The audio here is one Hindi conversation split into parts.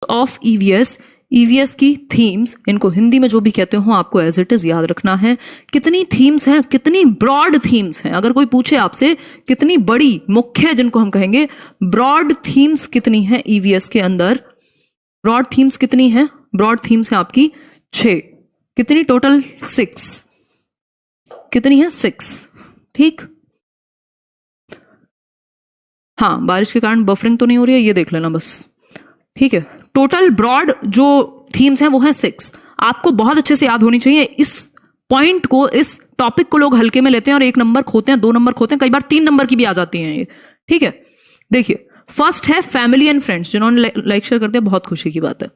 ऑफ ईवीएस, ईवीएस की थीम्स, इनको हिंदी में जो भी कहते हो आपको एज इट इज याद रखना है। कितनी थीम्स हैं, कितनी ब्रॉड थीम्स हैं। अगर कोई पूछे आपसे कितनी बड़ी मुख्य, जिनको हम कहेंगे ब्रॉड थीम्स कितनी हैं ईवीएस के अंदर, ब्रॉड थीम्स कितनी हैं? ब्रॉड थीम्स है आपकी 6। कितनी टोटल? 6। कितनी है? 6। ठीक, हाँ, बारिश के कारण बफरिंग तो नहीं हो रही है, ये देख लेना बस। ठीक है, टोटल ब्रॉड जो थीम्स हैं वो हैं 6। आपको बहुत अच्छे से याद होनी चाहिए। इस पॉइंट को, इस टॉपिक को लोग हल्के में लेते हैं और 1 नंबर खोते हैं, 2 नंबर खोते हैं, कई बार 3 नंबर की भी आ जाती हैं ये। ठीक है, देखिए फर्स्ट है फैमिली एंड फ्रेंड्स। जिन्होंने लाइक शेयर करते हैं बहुत खुशी की बात है।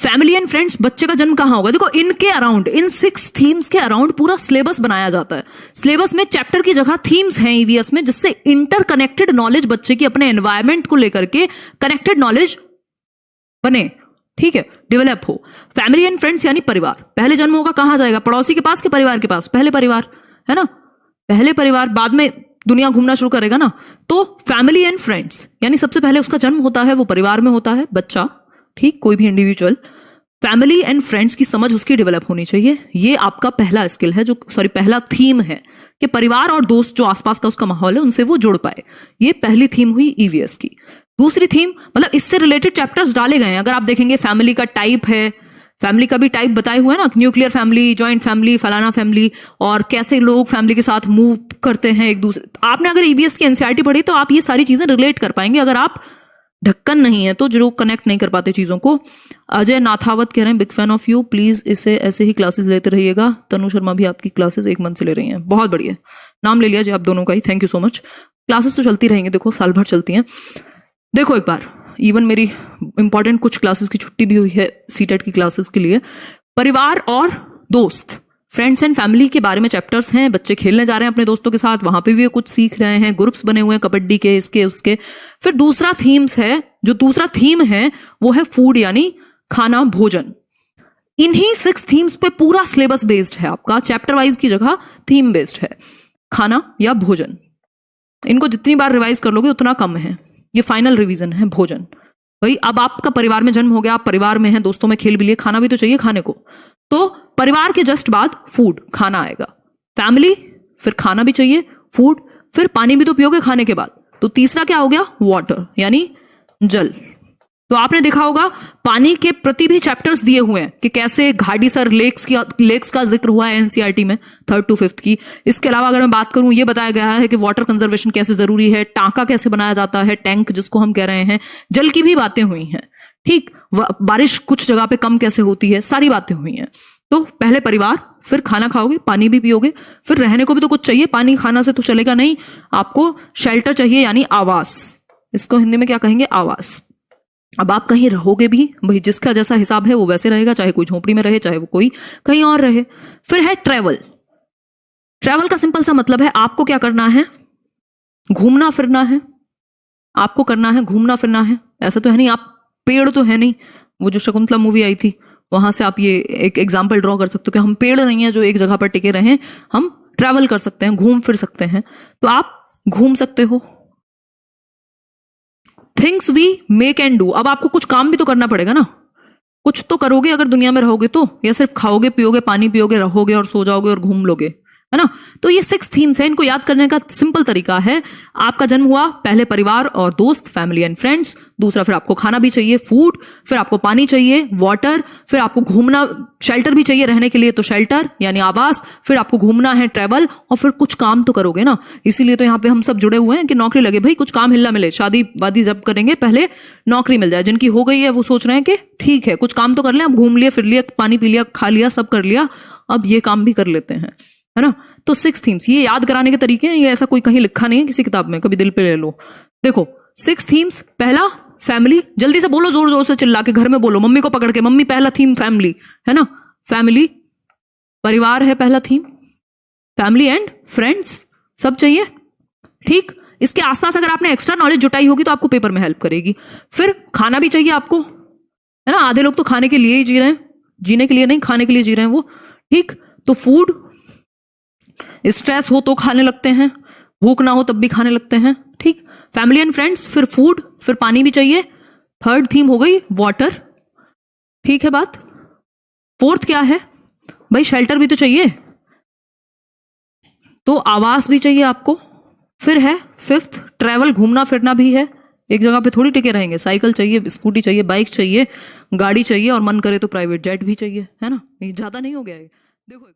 फैमिली एंड फ्रेंड्स, बच्चे का जन्म कहां होगा? देखो इनके अराउंड, इन 6 थीम्स के अराउंड पूरा सिलेबस बनाया जाता है। सिलेबस में चैप्टर की जगह थीम्स हैं ईवीएस में, जिससे इंटरकनेक्टेड नॉलेज बच्चे की अपने एनवायरमेंट को लेकर के कनेक्टेड नॉलेज बने, ठीक है, डेवलप हो। फैमिली एंड फ्रेंड्स यानी परिवार। पहले जन्म होगा कहां जाएगा? पड़ोसी के पास कि परिवार के पास? पहले परिवार, है ना, पहले परिवार, बाद में दुनिया घूमना शुरू करेगा ना। तो फैमिली एंड फ्रेंड्स यानी सबसे पहले उसका जन्म होता है, वो परिवार में होता है बच्चा, ठीक, कोई भी इंडिविजुअल। फैमिली एंड फ्रेंड्स की समझ उसकी डेवलप होनी चाहिए। ये आपका पहला स्किल है, जो पहला थीम है कि परिवार और दोस्त जो आसपास का उसका माहौल है उनसे वो जुड़ पाए। ये पहली थीम हुई ईवीएस की। दूसरी थीम, मतलब इससे रिलेटेड चैप्टर्स डाले गए हैं। अगर आप देखेंगे फैमिली का टाइप है, फैमिली का भी टाइप बताए हुए हैं ना, न्यूक्लियर फैमिली, जॉइंट फैमिली, फलाना फैमिली, और कैसे लोग फैमिली के साथ मूव करते हैं एक दूसरे। आपने अगर ईवीएस की एनसीईआरटी पढ़ी तो आप ये सारी चीजें रिलेट कर पाएंगे। अगर आप ढक्कन नहीं है तो जो कनेक्ट नहीं कर पाते चीजों को। अजय नाथावत कह रहे हैं big fan of you, please इसे ऐसे ही क्लासेस लेते रहिएगा। तनु शर्मा भी आपकी क्लासेस 1 मंथ से ले रही हैं, बहुत बढ़िया, नाम ले लिया जी आप दोनों का ही, thank you so much. Classes तो चलती रहेंगी, देखो साल भर चलती हैं। देखो एक बार, इवन मेरी इंपॉर्टेंट कुछ क्लासेस की छुट्टी भी हुई है सीटेट की क्लासेस के लिए। परिवार और दोस्त, फ्रेंड्स एंड फैमिली के बारे में चैप्टर्स हैं। बच्चे खेलने जा रहे हैं अपने दोस्तों के साथ, वहां पे भी कुछ सीख रहे हैं, ग्रुप्स बने हुए हैं कबड्डी के, इसके उसके। फिर दूसरा थीम्स है, जो दूसरा थीम है वो है फूड, यानी खाना, भोजन। इन्हीं 6 थीम्स पे पूरा सिलेबस बेस्ड है आपका, चैप्टर वाइज की जगह थीम बेस्ड है। खाना या भोजन, इनको जितनी बार रिवाइज कर लोगे उतना कम है। ये फाइनल रिवीजन है भोजन। भाई अब आपका परिवार में जन्म हो गया, आप परिवार में हैं, दोस्तों में खेल भी लिए, खाना भी तो चाहिए खाने को। तो परिवार के जस्ट बाद फूड, खाना आएगा। फैमिली, फिर खाना भी चाहिए, फूड, फिर पानी भी तो पियोगे खाने के बाद। तो तीसरा क्या हो गया? वाटर, यानी जल। तो आपने देखा होगा पानी के प्रति भी चैप्टर्स दिए हुए हैं कि कैसे घाटीसर लेक्स का जिक्र हुआ है एनसीईआरटी में 3rd to 5th की। इसके अलावा अगर मैं बात करूं, ये बताया गया है कि वाटर कंजर्वेशन कैसे जरूरी है, टांका कैसे बनाया जाता है, टैंक जिसको हम कह रहे हैं, जल की भी बातें हुई हैं, ठीक, बारिश कुछ जगह पे कम कैसे होती है, सारी बातें हुई हैं। तो पहले परिवार, फिर खाना खाओगे, पानी भी पियोगे, फिर रहने को भी तो कुछ चाहिए, पानी खाना से तो चलेगा नहीं, आपको शेल्टर चाहिए यानी आवास। इसको हिंदी में क्या कहेंगे? आवास। अब आप कहीं रहोगे भी, भाई जिसका जैसा हिसाब है वो वैसे रहेगा, चाहे कोई झोपड़ी में रहे, चाहे वो कोई कहीं और रहे। फिर है ट्रेवल। ट्रेवल का सिंपल सा मतलब है आपको क्या करना है? घूमना फिरना है। आपको करना है घूमना फिरना है। ऐसा तो है नहीं आप पेड़ तो है नहीं, वो जो शकुंतला मूवी आई थी वहां से आप ये एक एग्जाम्पल ड्रॉ कर सकते हो कि हम पेड़ नहीं है जो एक जगह पर टिके रहे, हम ट्रैवल कर सकते हैं, घूम फिर सकते हैं। तो आप घूम सकते हो। Things we make and do, अब आपको कुछ काम भी तो करना पड़ेगा ना, कुछ तो करोगे अगर दुनिया में रहोगे तो, या सिर्फ खाओगे पियोगे पानी पियोगे रहोगे और सो जाओगे और घूम लोगे, है ना। तो ये 6 थीम्स हैं, इनको याद करने का सिंपल तरीका है, आपका जन्म हुआ, पहले परिवार और दोस्त, फैमिली एंड फ्रेंड्स, दूसरा फिर आपको खाना भी चाहिए, फूड, फिर आपको पानी चाहिए, वाटर, फिर आपको घूमना, शेल्टर भी चाहिए रहने के लिए तो शेल्टर यानी आवास, फिर आपको घूमना है ट्रेवल, और फिर कुछ काम तो करोगे ना। इसीलिए तो यहाँ पे हम सब जुड़े हुए हैं कि नौकरी लगे, भाई कुछ काम हिलना मिले, शादी वादी जब करेंगे पहले नौकरी मिल जाए। जिनकी हो गई है वो सोच रहे हैं कि ठीक है कुछ काम तो कर ले, अब घूम लिया फिर लिया, पानी पी लिया, खा लिया, सब कर लिया, अब ये काम भी कर लेते हैं, है ना। तो 6 थीम्स ये याद कराने के तरीके हैं, ये ऐसा कोई कहीं लिखा नहीं है किसी किताब में, कभी दिल पे ले लो। देखो 6 थीम्स, पहला फैमिली, जल्दी से बोलो, जोर जोर से चिल्ला के घर में बोलो, मम्मी को पकड़ के, मम्मी पहला थीम फैमिली, है ना, फैमिली, परिवार है पहला थीम, फैमिली एंड फ्रेंड्स सब चाहिए, ठीक। इसके आसपास अगर आपने एक्स्ट्रा नॉलेज जुटाई होगी तो आपको पेपर में हेल्प करेगी। फिर खाना भी चाहिए आपको, है ना, आधे लोग तो खाने के लिए ही जी रहे हैं, जीने के लिए नहीं खाने के लिए जी रहे हैं वो, ठीक। तो फूड, स्ट्रेस हो तो खाने लगते हैं, भूख ना हो तब भी खाने लगते हैं, ठीक। फैमिली एंड फ्रेंड्स, फिर फूड, फिर पानी भी चाहिए, थर्ड थीम हो गई वाटर, ठीक है बात। फोर्थ क्या है भाई, शेल्टर भी तो चाहिए, तो आवास भी चाहिए आपको। फिर है फिफ्थ ट्रैवल, घूमना फिरना भी है, एक जगह पे थोड़ी टिके रहेंगे, साइकिल चाहिए, स्कूटी चाहिए, बाइक चाहिए, गाड़ी चाहिए, और मन करे तो प्राइवेट जेट भी चाहिए, है ना। ये ज्यादा नहीं हो गया ये, देखो।